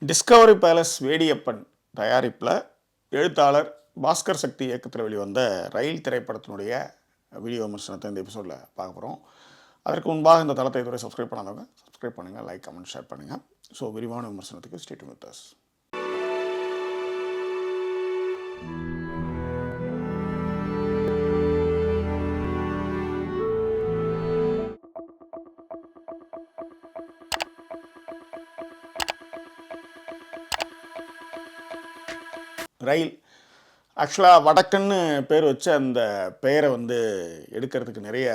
Discovery palace Vediyappan தயாரிப்பில் எழுத்தாளர் பாஸ்கர் சக்தி இயக்கத்தில் வெளிவந்த ரயில் திரைப்படத்தினுடைய வீடியோ விமர்சனத்தை இந்த எபிசோடில் பார்க்க போகிறோம். அதற்கு முன்பாக இந்த தளத்தை இதுவரை சப்ஸ்கிரைப் பண்ணாதவங்க சப்ஸ்கிரைப் பண்ணுங்கள், லைக், கமெண்ட், ஷேர் பண்ணுங்கள். ஸோ விரிவான விமர்சனத்துக்கு ஸ்டே டியூன் வித் அஸ். ரயில் ஆக்சுவலாக வடக்குன்னு பேர் வச்சு அந்த பெயரை எடுக்கிறதுக்கு நிறைய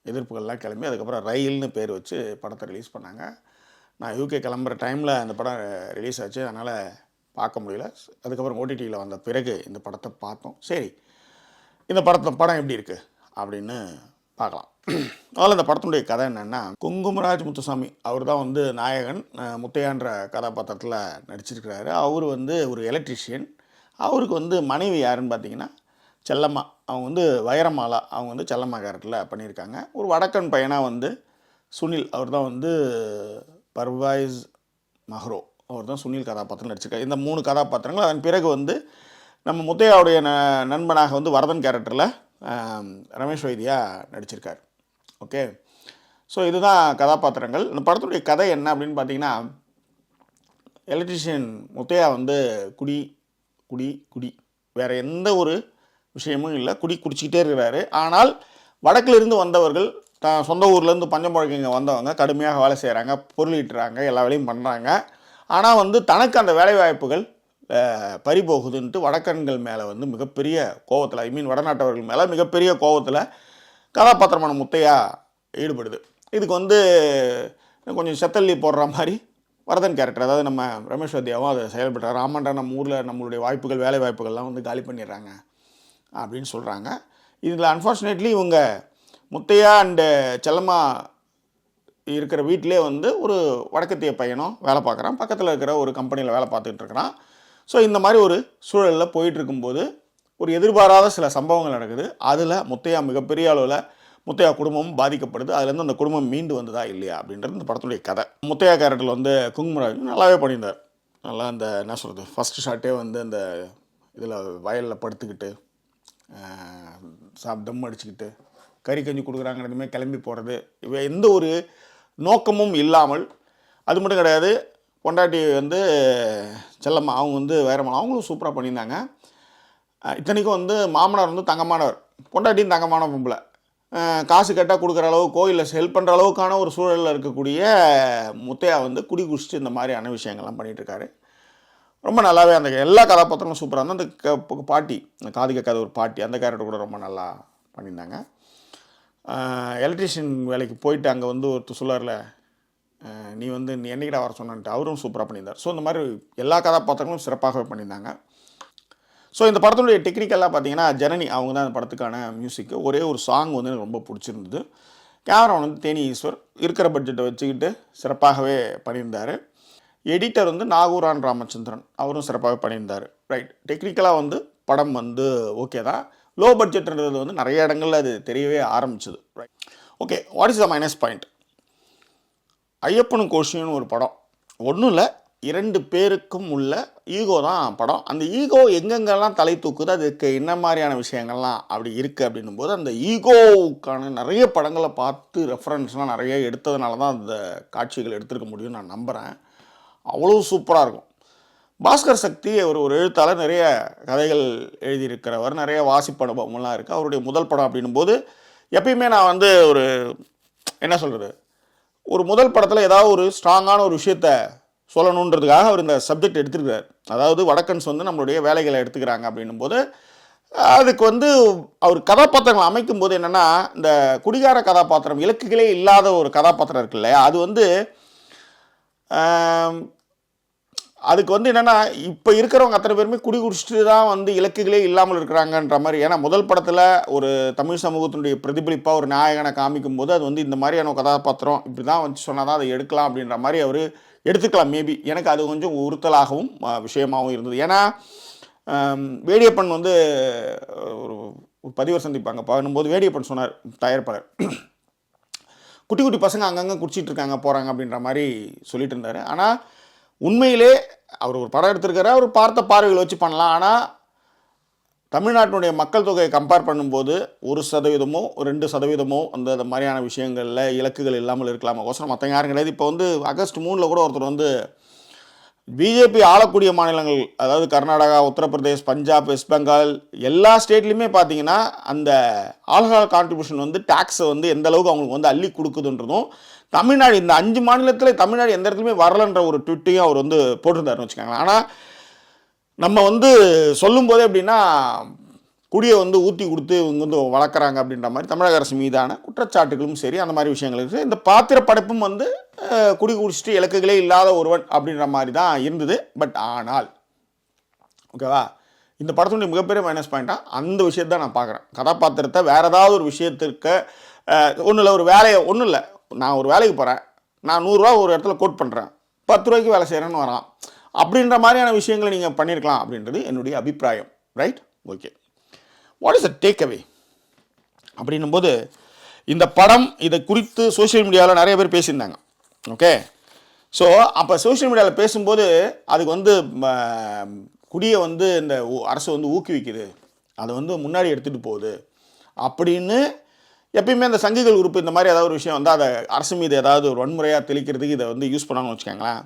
எதிர்ப்புகள்லாம் கிளம்பி அதுக்கப்புறம் ரயில்னு பேர் வச்சு படத்தை ரிலீஸ் பண்ணாங்க. நான் யூகே கிளம்புற டைமில் அந்த படம் ரிலீஸ் ஆச்சு, அதனால் பார்க்க முடியல. அதுக்கப்புறம் ஓடிடியில் வந்த பிறகு இந்த படத்தை பார்த்தோம். சரி, இந்த படம் எப்படி இருக்குது அப்படின்னு பார்க்கலாம். அதில் இந்த படத்தினுடைய கதை என்னென்னா, குங்குமராஜ் முத்துசாமி அவர் தான் நாயகன். முத்தையான்ற கதாபாத்திரத்தில் நடிச்சிருக்கிறாரு. அவர் ஒரு எலக்ட்ரிஷியன். அவருக்கு மனைவி யாருன்னு பார்த்தீங்கன்னா செல்லம்மா. அவங்க வைரமாலா. அவங்க செல்லம்மா கேரக்டரில் பண்ணியிருக்காங்க. ஒரு வடக்கன் பையனாக சுனில், அவர் தான் பர்வைஸ் மஹ்ரோ, அவர் தான் சுனில் கதாபாத்திரம் நடிச்சிருக்காரு. இந்த 3 கதாபாத்திரங்கள். அதன் பிறகு நம்ம முத்தையாவுடைய நண்பனாக வரதன் கேரக்டரில் ரமேஷ் வைத்தியா நடிச்சிருக்கார். ஓகே, ஸோ இதுதான் கதாபாத்திரங்கள். இந்த படத்துடைய கதை என்ன அப்படின்னு பார்த்தீங்கன்னா, எலக்ட்ரிஷியன் முத்தையா குடி குடி குடி வேறு எந்த ஒரு விஷயமும் இல்லை, குடிச்சிக்கிட்டே இருக்கிறாரு. ஆனால் வடக்கிலிருந்து வந்தவர்கள் சொந்த ஊர்லேருந்து பஞ்சம்பழக்கம் இங்கே வந்தவங்க கடுமையாக வேலை செய்கிறாங்க, பொருள் ஈட்டுறாங்க, எல்லா வேலையும் பண்ணுறாங்க. ஆனால் தனக்கு அந்த வேலைவாய்ப்புகள் பறிபோகுதுன்ட்டு வடக்கன்கள் மேலே மிகப்பெரிய கோவத்தில், வடநாட்டவர்கள் மேலே மிகப்பெரிய கோவத்தில் கதாபாத்திரமான முத்தையா ஈடுபடுது. இதுக்கு கொஞ்சம் செத்தல்லி போடுற மாதிரி வரதன் கேரக்டர், அதாவது நம்ம ரமேஷ் வத்தியாவும் அதை செயல்பட்டார். ஆமாண்டா, நம்ம ஊரில் நம்மளுடைய வாய்ப்புகள், வேலை வாய்ப்புகள்லாம் காலி பண்ணிடுறாங்க அப்படின்னு சொல்கிறாங்க. இதில் அன்ஃபார்ச்சுனேட்லி இவங்க முத்தையா அண்டு செல்லம்மா இருக்கிற வீட்டிலே ஒரு வடக்கத்திய பையனும் வேலை பார்க்குறான். பக்கத்தில் இருக்கிற ஒரு கம்பெனியில் வேலை பார்த்துக்கிட்டு இருக்கிறான். ஸோ இந்த மாதிரி ஒரு சூழலில் போயிட்டுருக்கும்போது ஒரு எதிர்பாராத சில சம்பவங்கள் நடக்குது. அதில் முத்தையா மிகப்பெரிய அளவில் முத்தையா குடும்பமும் பாதிக்கப்படுது. அதுலேருந்து அந்த குடும்பம் மீண்டு வந்ததா இல்லையா அப்படின்றது இந்த படத்துடைய கதை. முத்தையா கேரக்டரில் குங்குமராஜ் நல்லாவே பண்ணியிருந்தார். நல்லா அந்த என்ன சொல்கிறது, ஃபஸ்ட்டு ஷாட்டே அந்த இதில் வயலில் படுத்துக்கிட்டு தம் அடிச்சுக்கிட்டு கறி கஞ்சி கொடுக்குறாங்க, இதுமாதிரி கிளம்பி போகிறது, எந்த ஒரு நோக்கமும் இல்லாமல். அது மட்டும் கிடையாது, பொண்டாட்டி செல்லம்மா அவங்க வைரமாலா அவங்களும் சூப்பராக பண்ணியிருந்தாங்க. இத்தனைக்கும் மாமனார் தங்கமானவர், பொண்டாட்டியும் தங்கமான பொம்பளை. காசு கேட்டால் கொடுக்குற அளவு, கோயிலில் ஹெல்ப் பண்ணுற அளவுக்கான ஒரு சூழலில் இருக்கக்கூடிய முத்தையா குடி குடிச்சிட்டு இந்த மாதிரியான விஷயங்கள்லாம் பண்ணிகிட்ருக்காரு. ரொம்ப நல்லாவே அந்த எல்லா கதாபாத்திரங்களும் சூப்பராக இருந்தால். அந்த பாட்டி, அந்த காது கேட்காத ஒரு பாட்டி, அந்த கேரக்டர் கூட ரொம்ப நல்லா பண்ணியிருந்தாங்க. எலக்ட்ரிஷியன் வேலைக்கு போயிட்டு அங்கே ஒருத்தர் சொல்லார்ல, நீ நீ என்னைக்கிட்ட வர சொன்னான்ட்டு, அவரும் சூப்பராக பண்ணியிருந்தார். ஸோ இந்த மாதிரி எல்லா கதாபாத்திரங்களும் சிறப்பாகவே பண்ணியிருந்தாங்க. ஸோ இந்த படத்தினுடைய டெக்னிக்கெல்லாம் பார்த்தீங்கன்னா ஜனனி அவங்க தான் இந்த படத்துக்கான மியூசிக்கு. ஒரே ஒரு சாங் எனக்கு ரொம்ப பிடிச்சிருந்தது. கேமரா தேனி ஈஸ்வர் இருக்கிற பட்ஜெட்டை வச்சுக்கிட்டு சிறப்பாகவே பண்ணியிருந்தார். எடிட்டர் நாகூரான் ராமச்சந்திரன், அவரும் சிறப்பாகவே பண்ணியிருந்தார். ரைட், டெக்னிக்கலாக படம் ஓகே தான். லோ பட்ஜெட்ன்றது நிறைய இடங்களில் அது தெரியவே ஆரம்பிச்சது. Right, okay. What is the minus point? ஐயப்பனும் கோஷியும் ஒரு படம் ஒன்றும் இல்லை, 2 பேருக்கும் உள்ள ஈகோ தான் படம். அந்த ஈகோ எங்கெங்கெல்லாம் தலை தூக்குது, அதுக்கு என்ன மாதிரியான விஷயங்கள்லாம் அப்படி இருக்குது அப்படின்னும் போது, அந்த ஈகோவுக்கான நிறைய படங்களை பார்த்து ரெஃபரன்ஸ்லாம் நிறைய எடுத்ததுனால தான் அந்த காட்சிகள் எடுத்துருக்க முடியும்னு நான் நம்புகிறேன். அவ்வளோ சூப்பராக இருக்கும். பாஸ்கர் சக்தி ஒரு எழுத்தாளர், நிறைய கதைகள் எழுதியிருக்கிறவர், நிறைய வாசிப்பு அனுபவம்லாம் இருக்குது. அவருடைய முதல் படம் அப்படின்னும் போது எப்பயுமே நான் ஒரு என்ன சொல்கிறது, ஒரு முதல் படத்தில் ஏதாவது ஒரு ஸ்ட்ராங்கான ஒரு விஷயத்தை சொல்லணுன்றதுக்காக அவர் இந்த சப்ஜெக்ட் எடுத்துருக்கிறார். அதாவது வடக்கன்ஸ் நம்மளுடைய வேலைகளை எடுத்துக்கிறாங்க அப்படின்னும் போது அதுக்கு அவர் கதாபாத்திரங்கள் அமைக்கும் போது என்னென்னா, இந்த குடிகார கதாபாத்திரம், இலக்குகளே இல்லாத ஒரு கதாபாத்திரம் இருக்கு இல்லையா, அது அதுக்கு என்னென்னா, இப்போ இருக்கிறவங்க அத்தனை பேருமே குடி குடிச்சிட்டு தான் இலக்குகளே இல்லாமல் இருக்கிறாங்கன்ற மாதிரி. ஏன்னா முதல் படத்தில் ஒரு தமிழ் சமூகத்தினுடைய பிரதிபலிப்பாக ஒரு நாயகனை காமிக்கும் போது அது இந்த மாதிரியான கதாபாத்திரம் இப்படி தான் சொன்னால் தான் அதை எடுக்கலாம் அப்படின்ற மாதிரி அவர் எடுத்துக்கலாம். மேபி எனக்கு அது கொஞ்சம் உறுத்தலாகவும் விஷயமாகவும் இருந்தது. ஏன்னா வேடியப்பன் ஒரு பதிவர் சந்திப்பாங்க பண்ணும்போது வேடியப்பன் சொன்னார், தயாரிப்பாளர், குட்டி குட்டி பசங்க அங்கங்கே குடிச்சிட்டு இருக்காங்க போகிறாங்க அப்படின்ற மாதிரி சொல்லிட்டு இருந்தார். ஆனால் உண்மையிலே அவர் ஒரு படம் எடுத்திருக்காரு, அவர் பார்த்த பார்வைகள் வச்சு பண்ணலாம். ஆனால் தமிழ்நாட்டினுடைய மக்கள் தொகையை கம்பேர் பண்ணும்போது 1%, 2% அந்த மாதிரியான விஷயங்களில் இலக்குகள் இல்லாமல் இருக்கலாமா கோசரம் மற்ற யாரும் கிடையாது. இப்போ வந்து ஆகஸ்ட் 3 கூட ஒருத்தர் வந்து பிஜேபி ஆளக்கூடிய மாநிலங்கள், அதாவது கர்நாடகா, உத்தரப்பிரதேஷ், பஞ்சாப், வெஸ்ட் பெங்கால் எல்லா ஸ்டேட்லையுமே பார்த்தீங்கன்னா அந்த ஆல்கஹால் கான்ட்ரிபியூஷன் வந்து டேக்ஸை வந்து எந்த அளவுக்கு அவங்களுக்கு வந்து அள்ளி கொடுக்குதுன்றதும், தமிழ்நாடு இந்த 5 மாநிலத்தில் தமிழ்நாடு எந்த இடத்துலையுமே வரலன்ற ஒரு ட்விட்டையும் அவர் வந்து போட்டிருந்தாருன்னு வச்சுக்கோங்களேன். ஆனால் நம்ம வந்து சொல்லும்போதே எப்படின்னா குடியை வந்து ஊற்றி கொடுத்து இவங்க வந்து வளர்க்குறாங்க அப்படின்ற மாதிரி தமிழக அரசு மீதான குற்றச்சாட்டுகளும் சரி, அந்த மாதிரி விஷயங்கள் இருக்குது. இந்த பாத்திர படைப்பும் வந்து குடி குடிச்சிட்டு இலக்குகளே இல்லாத ஒருவன் அப்படின்ற மாதிரி தான் இருந்தது. பட் ஆனால் ஓகேவா, இந்த படத்தினுடைய மிகப்பெரிய மைனஸ் பாயிண்ட்டாக அந்த விஷயத்தை தான் நான் பார்க்குறேன். கதாபாத்திரத்தை வேறு ஏதாவது ஒரு விஷயத்திற்கு ஒன்றும் இல்லை, ஒரு வேலையை ஒன்றும் இல்லை, நான் ஒரு வேலைக்கு போகிறேன், நான் 100 ரூபா ஒரு இடத்துல கோட் பண்ணுறேன், 10 ரூபாய்க்கு வேலை செய்கிறேன்னு வரான் அப்படின்ற மாதிரியான விஷயங்களை நீங்கள் பண்ணியிருக்கலாம் அப்படின்றது என்னுடைய அபிப்பிராயம். Right, okay. What is a take away அப்படின்னும் போது, இந்த படம் இதை குறித்து சோஷியல் மீடியாவில் நிறைய பேர் பேசியிருந்தாங்க. ஓகே, ஸோ அப்போ சோஷியல் மீடியாவில் பேசும்போது அதுக்கு வந்து குடியை வந்து இந்த அரசு வந்து ஊக்குவிக்குது, அதை வந்து முன்னாடி எடுத்துகிட்டு போகுது அப்படின்னு எப்பயுமே இந்த சங்கிகள் உறுப்பு இந்த மாதிரி ஏதாவது ஒரு விஷயம் வந்து அதை அரசு மீது ஏதாவது ஒரு வன்முறையாக தெளிக்கிறதுக்கு இதை வந்து யூஸ் பண்ணான்னு வச்சுக்கோங்களேன்.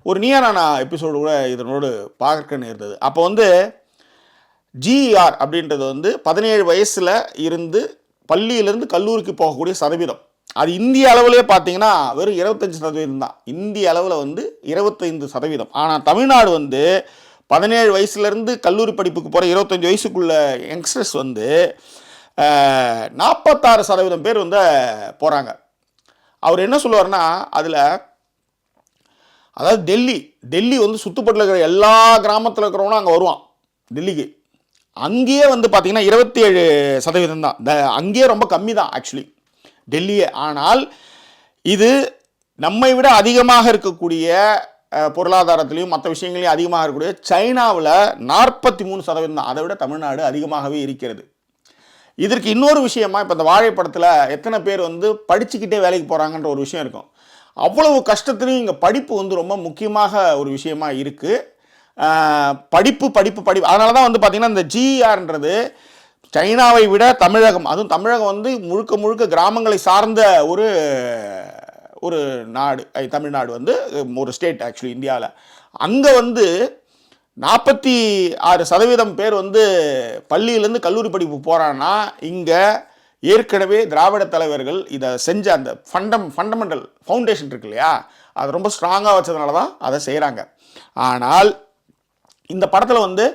ஒரு நீயானா எபிசோடு கூட இதனோடு பார்க்க நேர்ந்தது. அப்போ வந்து ஜிஆர் அப்படின்றது வந்து 17 வயசில் இருந்து பள்ளியிலேருந்து கல்லூரிக்கு போகக்கூடிய சதவீதம், அது இந்திய அளவிலே பார்த்தீங்கன்னா வெறும் 25% தான். இந்திய அளவில் வந்து 25%. ஆனால் தமிழ்நாடு வந்து 17 வயசுலேருந்து கல்லூரி படிப்புக்கு போகிற 25 வயசுக்குள்ள யங்ஸ்டர்ஸ் வந்து 46% பேர் வந்து போகிறாங்க. அவர் என்ன சொல்லுவார்னா, அதில் அதாவது டெல்லி வந்து சுற்றுப்பட்டில் இருக்கிற எல்லா கிராமத்தில் இருக்கிறவனும் அங்கே வருவான் டெல்லிக்கு. அங்கேயே வந்து பார்த்திங்கன்னா 27% தான். அங்கேயே ரொம்ப கம்மி தான் ஆக்சுவலி டெல்லியே. ஆனால் இது நம்மை விட அதிகமாக இருக்கக்கூடிய பொருளாதாரத்திலையும் மற்ற விஷயங்களையும் அதிகமாக இருக்கக்கூடிய சைனாவில் 43% தான். அதை விட தமிழ்நாடு அதிகமாகவே இருக்கிறது. இதற்கு இன்னொரு விஷயமா, இப்போ இந்த வாழைப்படத்தில் எத்தனை பேர் வந்து படிச்சுக்கிட்டே வேலைக்கு போகிறாங்கன்ற ஒரு விஷயம் இருக்கும். அவ்வளவு கஷ்டத்துலையும் இங்கே படிப்பு வந்து ரொம்ப முக்கியமாக ஒரு விஷயமா இருக்குது. படிப்பு அதனால தான் வந்து பார்த்திங்கன்னா இந்த ஜிஆர்ன்றது சைனாவை விட தமிழகம், அதுவும் தமிழகம் வந்து முழுக்க கிராமங்களை சார்ந்த ஒரு நாடு. தமிழ்நாடு வந்து ஒரு ஸ்டேட் ஆக்சுவலி இந்தியாவில். அங்கே வந்து 46% பேர் வந்து பள்ளியிலேருந்து கல்லூரி படிப்பு போகிறான்னா, இங்கே ஏற்கனவே திராவிட தலைவர்கள் இதை செஞ்ச அந்த ஃபண்டமெண்டல் ஃபவுண்டேஷன் இருக்கு இல்லையா, அது ரொம்ப ஸ்ட்ராங்காக வச்சதுனால தான் அதை செய்கிறாங்க. ஆனால் இந்த படத்தில் வந்து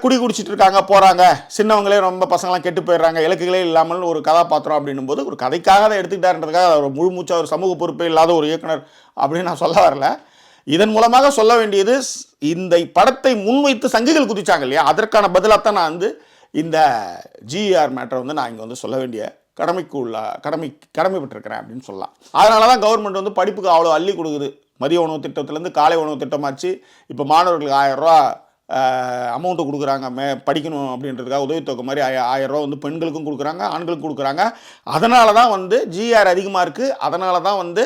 குடிச்சிட்டு இருக்காங்க, போகிறாங்க, சின்னவங்களே ரொம்ப பசங்களாம் கெட்டு போயிடுறாங்க, இலக்குகளே இல்லாமல் ஒரு கதாபாத்திரம் அப்படின்னும் போது ஒரு கதைக்காக அதை எடுத்துக்கிட்டாருன்றதுக்காக ஒரு முழு மூச்சா ஒரு சமூக பொறுப்பே இல்லாத ஒரு இயக்குனர் அப்படின்னு நான் சொல்ல வரல. இதன் மூலமாக சொல்ல வேண்டியது, இந்த படத்தை முன்வைத்து சங்கிகள் குதிச்சாங்க இல்லையா, அதற்கான பதிலாக தான் நான் வந்து இந்த ஜிஆர் மேட்டரை வந்து நான் இங்கே வந்து சொல்ல வேண்டிய கடமைப்பட்டிருக்கிறேன் அப்படின்னு சொல்லலாம். அதனால தான் கவர்மெண்ட் வந்து படிப்புக்கு அவ்வளோ அள்ளி கொடுக்குது. மதிய உணவு திட்டத்திலேருந்து காலை உணவு திட்டமாச்சு. இப்போ மாணவர்களுக்கு 1000 ரூபா அமௌண்ட்டு கொடுக்குறாங்க, படிக்கணும் அப்படின்றதுக்காக உதவித்தொகை மாதிரி 1000 ரூபா வந்து பெண்களுக்கும் கொடுக்குறாங்க, ஆண்களுக்கும் கொடுக்குறாங்க. அதனால தான் வந்து ஜிஆர் அதிகமாக இருக்குது. அதனால தான் வந்து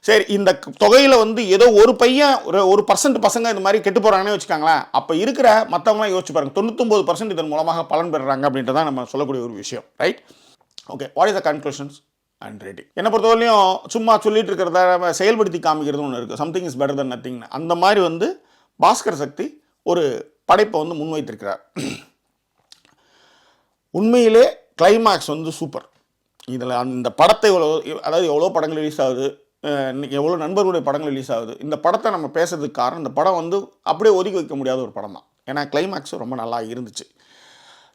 சரி, இந்த தொகையில் வந்து ஏதோ ஒரு பையன் ஒரு 1% பசங்க இந்த மாதிரி கெட்டு போகிறாங்கன்னு வச்சுக்காங்களேன். அப்போ இருக்கிற மற்றவங்களாம் யோசிச்சு பாருங்க, 99% இதன் மூலமாக பலன் பெறுறாங்க அப்படின்றதான் நம்ம சொல்லக்கூடிய ஒரு விஷயம். Right, okay. What is the conclusions and rating? என்னை பொறுத்தவரையிலையும் சும்மா சொல்லிட்டு இருக்கிறத செயல்படுத்தி காமிக்கிறது ஒன்று இருக்குது. சம்திங் இஸ் பெட்டர் தென் நத்திங்னு. அந்த மாதிரி வந்து பாஸ்கர் சக்தி ஒரு படைப்பை வந்து முன்வைத்திருக்கிறார். உண்மையிலே கிளைமேக்ஸ் வந்து சூப்பர். இதில் அந்த படத்தை எவ்வளோ படங்கள் ரிலீஸ் ஆகுது, எவ்வளோ நண்பர்களுடைய படங்கள் ரிலீஸ் ஆகுது. இந்த படத்தை நம்ம பேசுறதுக்கு காரணம், இந்த படம் வந்து அப்படியே ஒதுக்கி வைக்க முடியாத ஒரு படம் தான். ஏன்னா கிளைமேக்ஸ் ரொம்ப நல்லா இருந்துச்சு.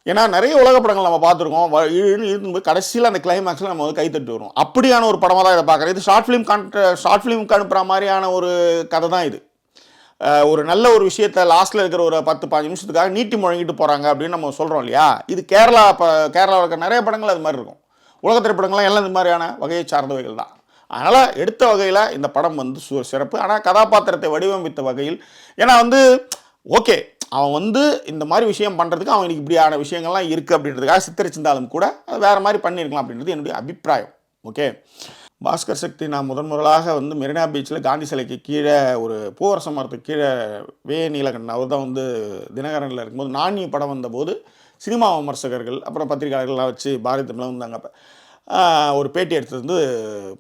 ஏன்னா நிறைய உலக படங்கள் நம்ம பார்த்துருக்கோம், இருந்து போய் கடைசியில் அந்த கிளைமேக்ஸில் நம்ம வந்து கைத்தட்டு வரும். அப்படியான ஒரு படமாக தான் இதை பார்க்குறேன். இது ஷார்ட் ஃபிலிம்க்கு அனுப்புகிற மாதிரியான ஒரு கதை தான் இது. ஒரு நல்ல ஒரு விஷயத்தை லாஸ்ட்டில் இருக்கிற ஒரு 10-15 நிமிஷத்துக்காக நீட்டி முழங்கிட்டு போகிறாங்க அப்படின்னு நம்ம சொல்கிறோம் இல்லையா. இது கேரளாவில் இருக்கிற நிறைய படங்கள் அது மாதிரி இருக்கும். உலக திரைப்படங்கள்லாம் எல்லாம் இந்த மாதிரியான வகையை சார்ந்தவைகள் தான். அதனால் எடுத்த வகையில் இந்த படம் வந்து சிறப்பு. ஆனால் கதாபாத்திரத்தை வடிவமைத்த வகையில், ஏன்னா வந்து ஓகே, அவன் வந்து இந்த மாதிரி விஷயம் பண்ணுறதுக்கு அவனுக்கு இப்படியான விஷயங்கள்லாம் இருக்குது அப்படின்றதுக்காக சித்தரிச்சிருந்தாலும் கூட அது வேறு மாதிரி பண்ணியிருக்கலாம் அப்படின்றது என்னுடைய அபிப்பிராயம். ஓகே, பாஸ்கர் சக்தி நான் முதலாக வந்து மெரினா பீச்சில் காந்தி சிலைக்கு கீழே ஒரு பூவரச மரத்துக்கு கீழே நீலகண்டன் அவர் தான் வந்து தினகரனில் இருக்கும்போது நானி படம் வந்தபோது சினிமா விமர்சகர்கள் அப்புறம் பத்திரிகையாளர்கள்லாம் வச்சு பாரதி தமிழ் வந்தாங்க. அப்போ ஒரு பேட்டி எடுத்து வந்து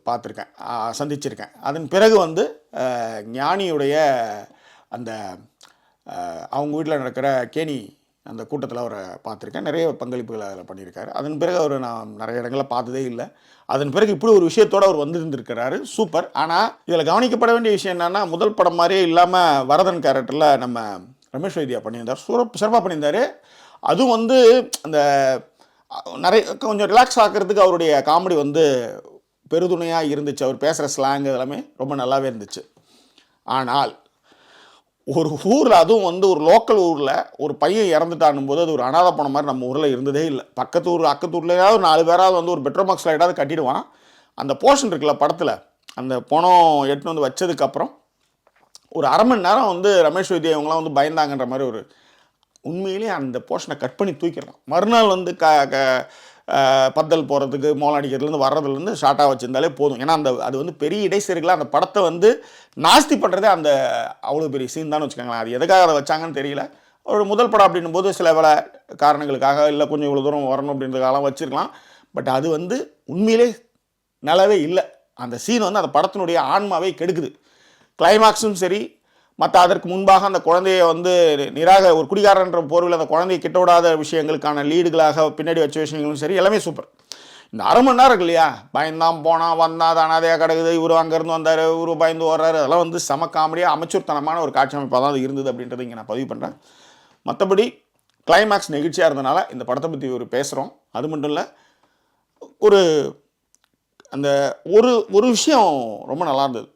பார்த்துருக்கேன், சந்திச்சிருக்கேன். அதன் பிறகு வந்து ஞானியுடைய அந்த அவங்க வீட்டில் நடக்கிற கேணி அந்த கூட்டத்தில் அவரை பார்த்துருக்கேன். நிறைய பங்களிப்புகள் அதில் பண்ணியிருக்காரு. அதன் பிறகு அவர் நான் நிறைய இடங்களில் பார்த்ததே இல்லை. அதன் பிறகு இப்படி ஒரு விஷயத்தோடு அவர் வந்துருந்துருக்கிறாரு. சூப்பர். ஆனால் இதில் கவனிக்கப்பட வேண்டிய விஷயம் என்னென்னா, முதல் படம் மாதிரியே இல்லாமல் வரதன் கேரக்டரில் நம்ம ரமேஷ் வைத்தியா பண்ணியிருந்தார். சிறப்பாக பண்ணியிருந்தார். அதுவும் வந்து அந்த நிறைய கொஞ்சம் ரிலாக்ஸ் ஆக்கிறதுக்கு அவருடைய காமெடி வந்து பெருதுணையாக இருந்துச்சு. அவர் பேசுகிற ஸ்லாங் எல்லாமே ரொம்ப நல்லாவே இருந்துச்சு. ஆனால் ஒரு ஊரில், அதுவும் வந்து ஒரு லோக்கல் ஊரில் ஒரு பையன் இறந்துட்டானும் போது அது ஒரு அனாதை போன மாதிரி நம்ம ஊரில் இருந்ததே இல்லை. அக்கத்தூர்லையாவது 4 பேராவது வந்து ஒரு பெட்ரோமாக்ஸ் லைட்டாவது கட்டிடுவான். அந்த போர்ஷன் இருக்குல்ல படத்தில், அந்த பணம் எடுத்துன்னு வந்து வச்சதுக்கப்புறம் ஒரு அரை மணி நேரம் வந்து ரமேஷ் வைத்தியா இவங்களாம் வந்து பயந்தாங்கன்ற மாதிரி ஒரு உண்மையிலேயே அந்த போர்ஷனை கட் பண்ணி தூக்கிடலாம். மறுநாள் வந்து பத்தல் போகிறதுக்கு மோளம் அடிக்கிறதுலேருந்து வர்றதுலேருந்து ஷார்ட்டாக வச்சுருந்தாலே போதும். ஏன்னா அது வந்து பெரிய இடைசெருகலாக அந்த படத்தை வந்து நாஸ்தி பண்ணுறதே அந்த அவ்வளோ பெரிய சீன் தான் வச்சுக்கோங்களேன். அது எதுக்காக அதை வச்சாங்கன்னு தெரியல. ஒரு முதல் படம் அப்படின்னும் போது சில பல காரணங்களுக்காக இல்லை கொஞ்சம் இவ்வளோ தூரம் வரணும் அப்படின்றதுக்காக வச்சுருக்கலாம். பட் அது வந்து உண்மையிலே நல்லாவே இல்லை. அந்த சீன் வந்து அந்த படத்தினுடைய ஆன்மாவே கெடுக்குது. கிளைமாக்ஸும் சரி, மற்ற அதற்கு முன்பாக அந்த குழந்தைய வந்து ஒரு குடிகாரன்ற போர்வில் அந்த குழந்தைய கிட்ட விடாத விஷயங்களுக்கான லீடுகளாக பின்னாடி வச்ச விஷயங்களும் சரி, எல்லாமே சூப்பர். இந்த அரை மணி நேரம் இருக்கு இல்லையா, பயந்தான் போனால் வந்தால் அனாதையாக கிடக்குது, இவர் அங்கேருந்து வந்தார், இவர் பயந்து வர்றாரு, அதெல்லாம் வந்து செம காமெடியாக அமைச்சூர்த்தனமான ஒரு காட்சி அமைப்பாக தான் அது இருந்தது அப்படின்றத இங்கே நான் பதிவு பண்ணுறேன். மற்றபடி கிளைமேக்ஸ் நெகிழ்ச்சியாக இருந்தனால இந்த படத்தை பற்றி ஒரு பேசுகிறோம். அது மட்டும் இல்லை, ஒரு அந்த ஒரு விஷயம் ரொம்ப நல்லா இருந்தது.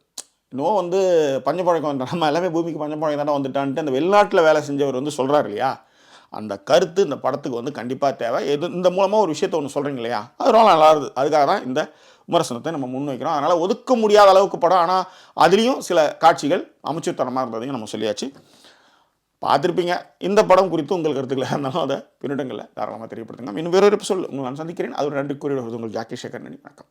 இன்னும் வந்து பஞ்சப்பழக்கம் நம்ம எல்லாமே பூமிக்கு பஞ்சப்பழக்கம் தானே வந்துட்டான்ட்டு அந்த வெளிநாட்டில் வேலை செஞ்சவர் வந்து சொல்கிறார் இல்லையா, அந்த கருத்து இந்த படத்துக்கு வந்து கண்டிப்பாக தேவை. இந்த மூலமாக ஒரு விஷயத்தை ஒன்று சொல்கிறீங்க இல்லையா, அது ரொம்ப நல்லா இருக்குது. அதுக்காக தான் இந்த விமர்சனத்தை நம்ம முன்வைக்கிறோம். அதனால் ஒதுக்க முடியாத அளவுக்கு படம், ஆனால் அதுலேயும் சில காட்சிகள் அமைச்சர்தனமாக இருந்ததையும் நம்ம சொல்லியாச்சு. பார்த்துருப்பீங்க. இந்த படம் குறித்து உங்கள் கருத்துக்களை இருந்தாலும் அதை பின்னடங்களில் தாராளமாக தெரியப்படுத்துங்க. இன்னும் வேறொரு எபிசோட் உங்களை நான் சந்திக்கிறேன். அது ஒரு நன்றி கூறிய உங்கள் ஜாக்கி சேகர். நன்றி, வணக்கம்.